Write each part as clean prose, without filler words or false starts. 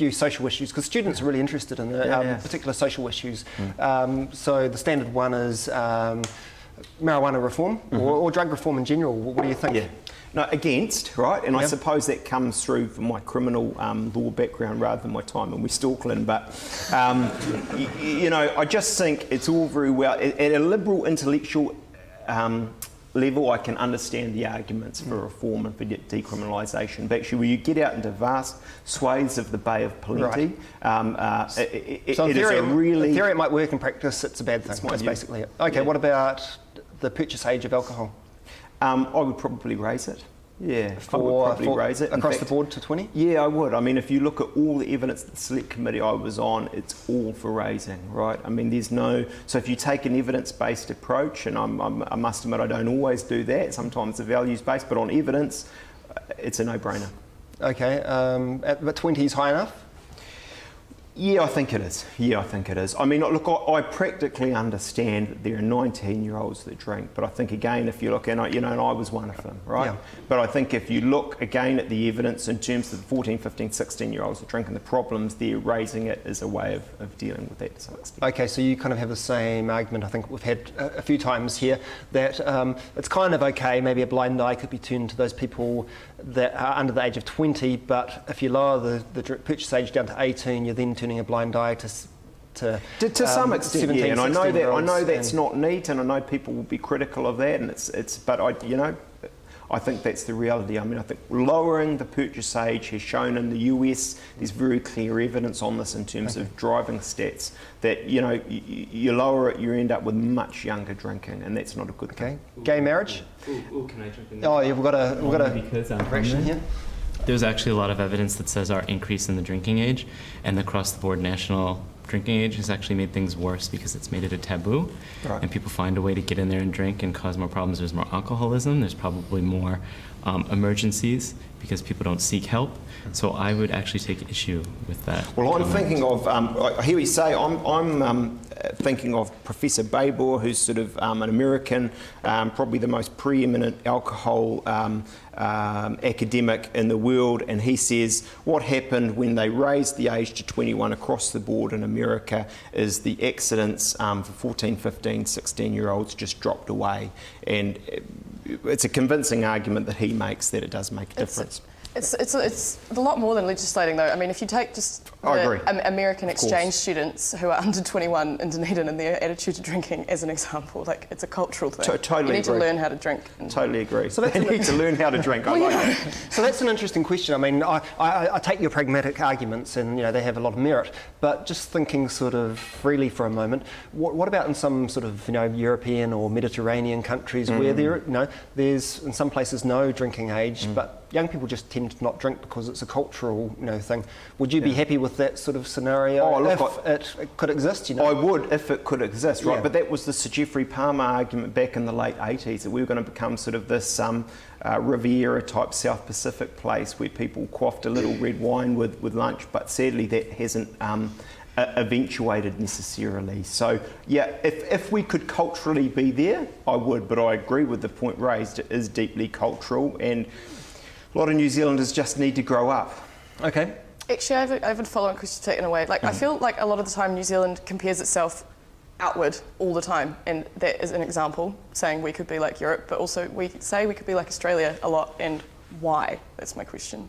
few social issues, because students are really interested in particular social issues. So the standard one is marijuana reform or drug reform in general. What do you think? Yeah. No, against, right? And I suppose that comes through from my criminal law background rather than my time in West Auckland. But, you know, I just think it's all very well. At a liberal intellectual level, I can understand the arguments for reform and for decriminalisation. But actually, when you get out into vast swathes of the Bay of Plenty, So in it theory, is a really... in theory it might work, in practice it's a bad thing. That's basically it. Okay, what about the purchase age of alcohol? I would probably raise it. Yeah, I would probably raise it. Across the board to 20? Yeah, I would. I mean, if you look at all the evidence that the select committee I was on, it's all for raising, right? I mean, there's no... So if you take an evidence-based approach, and I must admit I don't always do that, sometimes it's values-based, but on evidence, it's a no-brainer. Okay, but 20 is high enough? Yeah, I think it is. Yeah, I think it is. I mean, look, I practically understand that there are 19-year-olds that drink, but I think, again, if you look, and I was one of them, right? Yeah. But I think if you look, again, at the evidence in terms of the 14, 15, 16-year-olds that drink and the problems, they're raising it as a way of dealing with that to some extent. Okay, so you kind of have the same argument I think we've had a few times here, that it's kind of okay, maybe a blind eye could be turned to those people that are under the age of 20, but if you lower the purchase age down to 18, you're then turning a blind eye to some extent, 17, yeah. And I know that's and not neat, and I know people will be critical of that, and I think that's the reality. I mean, I think lowering the purchase age has shown in the US, there's very clear evidence on this in terms of driving stats, that, you know, you lower it, you end up with much younger drinking, and that's not a good thing. Gay marriage? Can I jump in? Oh, yeah, we've got a correction here. There's actually a lot of evidence that says our increase in the drinking age and the across-the-board national drinking age has actually made things worse because it's made it a taboo, and people find a way to get in there and drink and cause more problems. There's more alcoholism, there's probably more emergencies because people don't seek help. So I would actually take issue with that. Well, I'm thinking of, I hear you say, I'm thinking of Professor Babor, who's sort of an American, probably the most preeminent alcohol academic in the world, and he says what happened when they raised the age to 21 across the board in America is the accidents for 14, 15, 16-year-olds just dropped away, and it's a convincing argument that he makes that it does make a difference. It's a lot more than legislating, though. I mean, if you take just the American exchange students who are under 21 in Dunedin and their attitude to drinking as an example, like, it's a cultural thing. Totally you need to learn how to drink. Totally agree. So they need to learn how to drink. I like that. So that's an interesting question. I mean, I take your pragmatic arguments, and they have a lot of merit. But just thinking sort of freely for a moment, what about in some sort of European or Mediterranean countries where there's in some places no drinking age, but young people just tend to not drink because it's a cultural thing. Would you be happy with that sort of scenario if it could exist? I would if it could exist, right? Yeah. But that was the Sir Geoffrey Palmer argument back in the late 80s, that we were going to become sort of this Riviera type South Pacific place where people quaffed a little red wine with lunch, but sadly that hasn't eventuated necessarily. So yeah, if we could culturally be there, I would, but I agree with the point raised. It is deeply cultural, and a lot of New Zealanders just need to grow up. Okay. Actually, I have a follow-on question to take in a way. Like, I feel like a lot of the time New Zealand compares itself outward all the time, and that is an example, saying we could be like Europe, but also we say we could be like Australia a lot, and why? That's my question.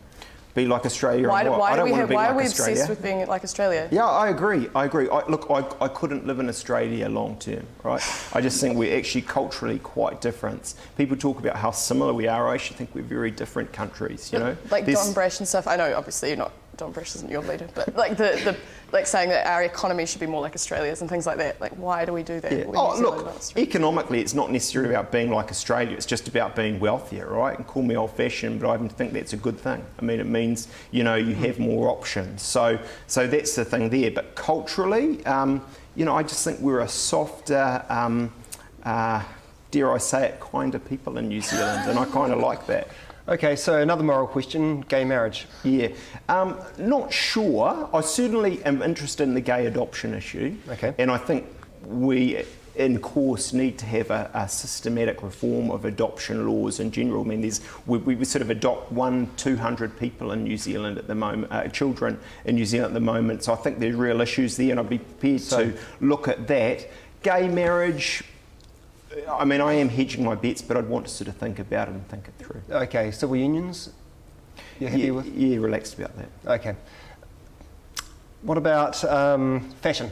Be like Australia. Why are we Australia. obsessed with being like Australia? Yeah, I agree. I couldn't live in Australia long term, right? I just think we're actually culturally quite different. People talk about how similar we are. I actually think we're very different countries, Like Don Brash and stuff. I know, obviously, you're not... Don Brash isn't your leader, but like like saying that our economy should be more like Australia's and things like that. Like, why do we do that? Yeah. Look, economically, it's not necessarily about being like Australia. It's just about being wealthier, right? And call me old-fashioned, but I think that's a good thing. I mean, it means you have more options. So that's the thing there. But culturally, I just think we're a softer, dare I say it, kinder people in New Zealand, and I kind of like that. Okay, so another moral question, gay marriage. Yeah, not sure. I certainly am interested in the gay adoption issue. Okay. And I think we in course, need to have a systematic reform of adoption laws in general. I mean, we sort of adopt 200 people in New Zealand at the moment, children in New Zealand at the moment. So I think there's real issues there, and I'd be prepared to look at that. Gay marriage, I mean, I am hedging my bets, but I'd want to sort of think about it and think it through. Okay, civil unions? You're happy with? Yeah, relaxed about that. Okay. What about fashion?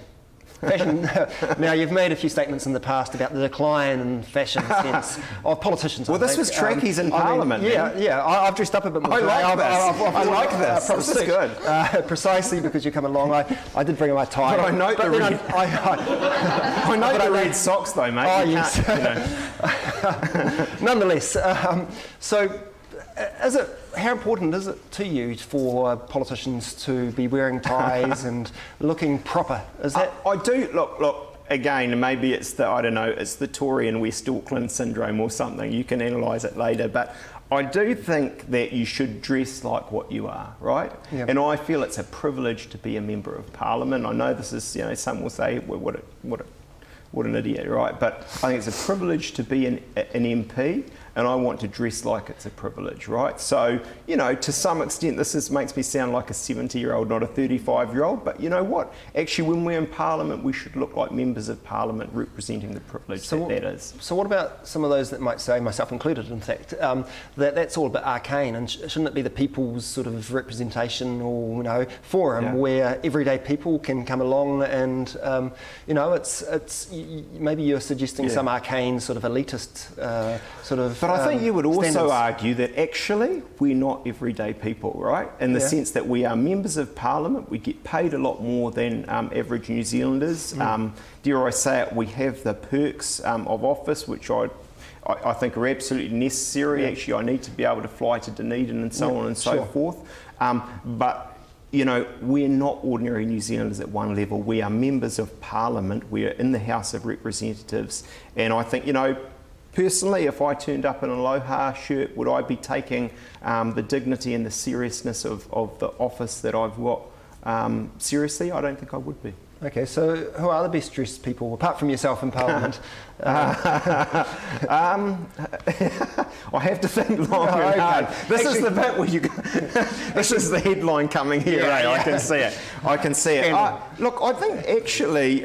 Fashion. Now, you've made a few statements in the past about the decline in fashion sense of politicians. Well, this was trackies in Parliament. I've dressed up a bit more. I like this. I like this. This is good. Precisely because you come along. I did bring my tie. But I note the red. I note the red socks, though, mate. Oh, yes. Nonetheless, so. How important is it to you for politicians to be wearing ties and looking proper? Is that? I do look again. Maybe it's it's the Tory and West Auckland syndrome or something. You can analyse it later, but I do think that you should dress like what you are, right? Yeah. And I feel it's a privilege to be a member of Parliament. I know this is, some will say, what an idiot, right? But I think it's a privilege to be an MP, and I want to dress like it's a privilege, right? So, to some extent, makes me sound like a 70-year-old, not a 35-year-old, but you know what? Actually, when we're in Parliament, we should look like members of Parliament representing the privilege that is. So what about some of those that might say, myself included, in fact, that's all a bit arcane, and shouldn't it be the people's sort of representation or, forum where everyday people can come along and, maybe you're suggesting some arcane sort of elitist But I think you would also argue that actually we're not everyday people, right? In the sense that we are members of Parliament, we get paid a lot more than average New Zealanders. Dare I say it, we have the perks of office, which I think are absolutely necessary. Actually, I need to be able to fly to Dunedin and so on and so forth. But we're not ordinary New Zealanders at one level. We are members of Parliament. We're in the House of Representatives. And I think, personally, if I turned up in an Aloha shirt, would I be taking the dignity and the seriousness of the office that I've got seriously? I don't think I would be. Okay, so who are the best dressed people, apart from yourself in Parliament? I have to think long and hard. This is the bit where this is the headline coming here, I can see it. Look, I think actually,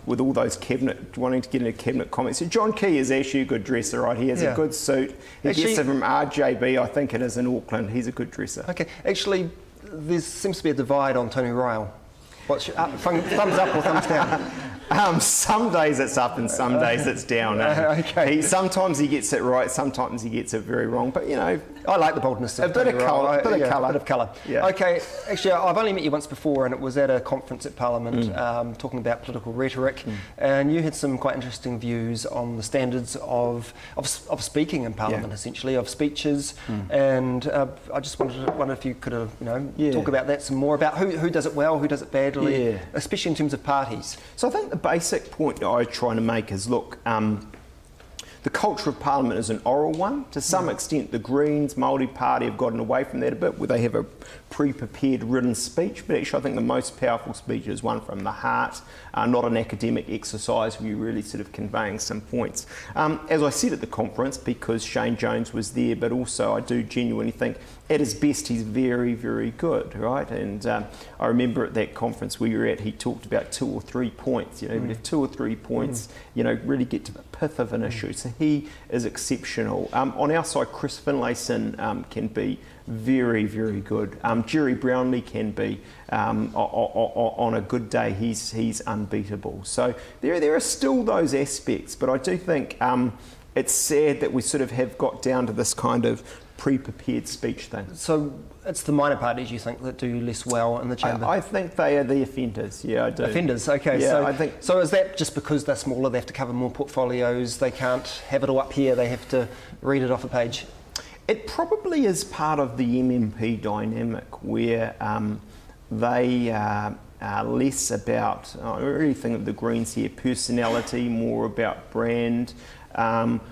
with all those wanting to get into cabinet comments, so John Key is actually a good dresser, right? He has a good suit. He gets it from RJB, I think it is, in Auckland. He's a good dresser. Okay, actually, there seems to be a divide on Tony Ryle. What's your, thumbs up or thumbs down? Some days it's up and some days it's down. Okay. Sometimes he gets it right, sometimes he gets it very wrong. But I like the boldness of a bit of colour. A bit of colour. Yeah. Okay. Actually, I've only met you once before, and it was at a conference at Parliament talking about political rhetoric, and you had some quite interesting views on the standards of speaking in Parliament, essentially, of speeches. And I just wondered if you could talk about that some more, about who does it well, who does it badly, especially in terms of parties. So I think the basic point that I'm trying to make is, look, the culture of Parliament is an oral one. To some extent, the Greens, Māori Party have gotten away from that a bit, where they have a pre-prepared written speech. But actually, I think the most powerful speech is one from the heart, not an academic exercise where you're really sort of conveying some points. As I said at the conference, because Shane Jones was there, but also I do genuinely think at his best he's very, very good, right? And I remember at that conference we were at, he talked about 2 or 3 points. But if 2 or 3 points, really get to the pith of an issue. So he is exceptional. On our side, Chris Finlayson can be very, very good. Jerry Brownlee can be, on a good day, he's unbeatable. So there are still those aspects, but I do think it's sad that we sort of have got down to this kind of pre-prepared speech thing. So it's the minor parties, you think, that do less well in the chamber? I think they are the offenders, I do. Offenders, okay. Yeah, so is that just because they're smaller, they have to cover more portfolios, they can't have it all up here, they have to read it off a page? It probably is part of the MMP dynamic where they are less about, I really think of the Greens here, personality, more about brand.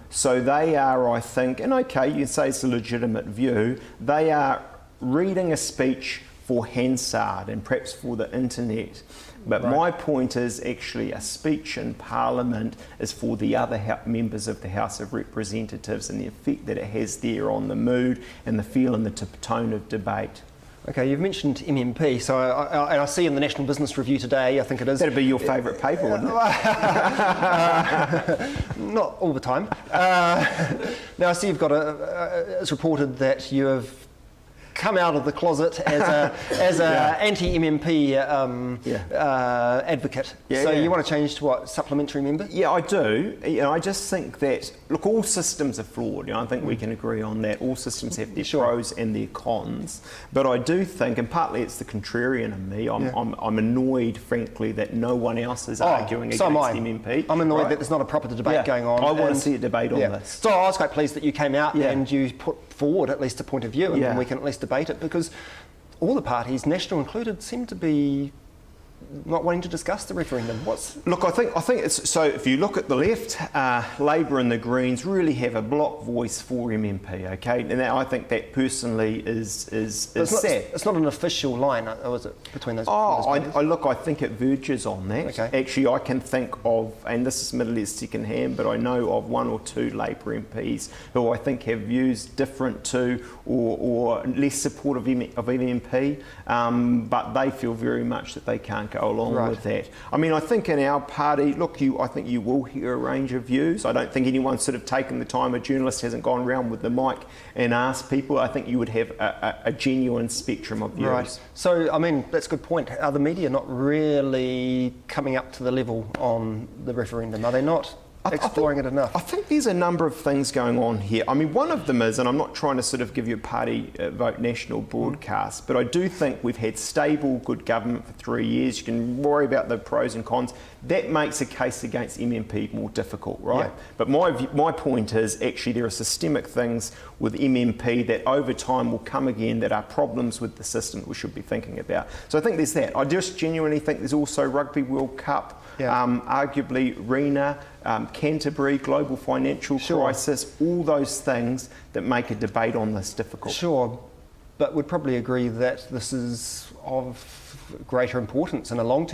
So they are, I think, and okay, you can say it's a legitimate view, they are reading a speech for Hansard and perhaps for the internet. But my point is actually a speech in Parliament is for the other members of the House of Representatives and the effect that it has there on the mood and the feel and the tone of debate. Okay, you've mentioned MMP, so I see in the National Business Review today, I think it is... That'd be your favourite paper, wouldn't it? Not all the time. Now I see you've got it's reported that you have come out of the closet as a anti-MMP advocate. So you want to change to what, supplementary member? Yeah, I do. I just think that, look, all systems are flawed. I think we can agree on that. All systems have their pros and their cons. But I do think, and partly it's the contrarian in me, I'm annoyed, frankly, that no one else is arguing against MMP. I'm annoyed that there's not a proper debate going on. I want to see a debate on this. So I was quite pleased that you came out and you put forward at least a point of view, and we can at least debate it, because all the parties, National included, seem to be not wanting to discuss the referendum. Look, I think it's so. If you look at the left, Labor and the Greens really have a block voice for MMP. Okay, and I think that personally is sad. It's not an official line, is it, between those? Look, I think it verges on that. Okay. Actually, I can think of, and this is admittedly second hand, but I know of one or two Labor MPs who I think have views different to or less supportive of MMP, but they feel very much that they can't go along with that. I mean, I think in our party, look, I think you will hear a range of views. I don't think anyone's sort of taken the time, a journalist hasn't gone around with the mic and asked people. I think you would have a genuine spectrum of views. Right. So, I mean, that's a good point. Are the media not really coming up to the level on the referendum? Are they not exploring it enough? I think there's a number of things going on here. I mean, one of them is, and I'm not trying to sort of give you a party vote national broadcast, but I do think we've had stable, good government for 3 years. You can worry about the pros and cons. That makes a case against MMP more difficult, right? Yeah. But my point is, actually, there are systemic things with MMP that over time will come again that are problems with the system that we should be thinking about. So I think there's that. I just genuinely think there's also Rugby World Cup, arguably RENA, Canterbury, global financial crisis, all those things that make a debate on this difficult. Sure, but would probably agree that this is of greater importance in a long-term